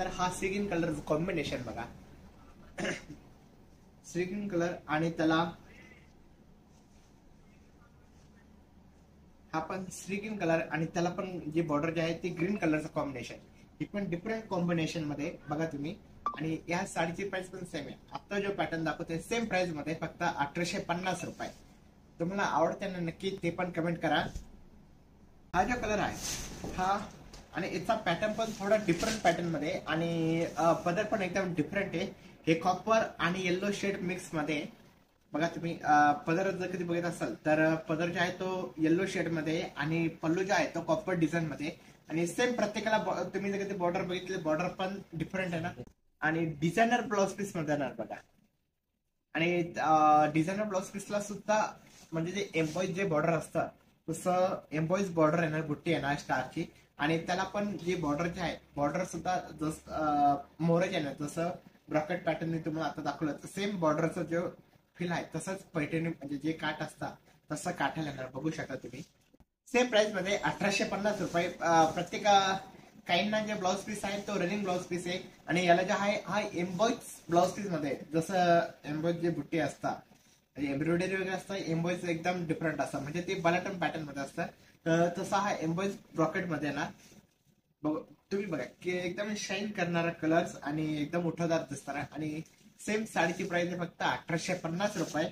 तर हा C green colour combination बघा. सी ग्रीन कलर आणि त्याला हा पण सी ग्रीन कलर आणि त्याला पण जी बॉर्डर जे आहे ती ग्रीन कलरचं कॉम्बिनेशन. ही पण डिफरंट कॉम्बिनेशन मध्ये बघा तुम्ही. आणि या साडीची प्राइस पण सेम आहे. आता जो पॅटर्न दाखवते सेम प्राइस मध्ये फक्त 1850 रुपये. तुम्हाला आवडते ना नक्की ते पण कमेंट करा. हा जो कलर आहे हा आणि याचा पॅटर्न पण थोडा डिफरंट पॅटर्न मध्ये आणि पदर पण एकदम डिफरंट आहे. हे कॉपर आणि येल्लो शेड मिक्स मध्ये बघा तुम्ही. पदर जर कधी बघत असाल तर पदर जो आहे तो येल्लो शेड मध्ये आणि पल्लू जो आहे तो कॉपर डिझाईन मध्ये. आणि सेम प्रत्येकाला तुम्ही जर कधी बॉर्डर बघितले बॉर्डर पण डिफरंट आहे ना. आणि डिझायनर ब्लाउज पीस मध्ये येणार बघा. आणि डिझायनर ब्लाउज पीसला सुद्धा म्हणजे जे एम्बॉईज जे बॉर्डर असतं तसं एम्बॉईज बॉर्डर येणार, बुट्टी येणार स्टारची. आणि त्याला पण जे बॉर्डर जे आहे बॉर्डर सुद्धा जसं मोरज येणार जसं ब्रॉकेट पॅटर्न मी तुम्हाला आता दाखवलं सेम बॉर्डरचा जो फील आहे तसंच पैठणी म्हणजे जे काठ असतात तसं काठाला येणार. बघू शकता तुम्ही. सेम प्राइस मध्ये 1850 रुपये. प्रत्येक काहींना जे ब्लाउज पीस आहे तो रनिंग ब्लाउज पीस आहे. आणि याला जे आहे हा एम्बॉईज ब्लाउज पीस मध्ये जसं एम्बॉईज जे बुट्टी असतात एम्ब्रॉयडरी वगैरे असतं एम्बॉईज एकदम डिफरंट असतं म्हणजे ते बलाटन पॅटर्न मध्ये असतं. तर तसा हा एम्बॉईज ब्रॉकेट मध्ये ना बघ तुम्ही बघा की एकदम शाईन करणारा कलर्स आणि एकदम उठावदार दिसणारा. आणि सेम साडीची प्राइस आहे फक्त 1850 रुपये.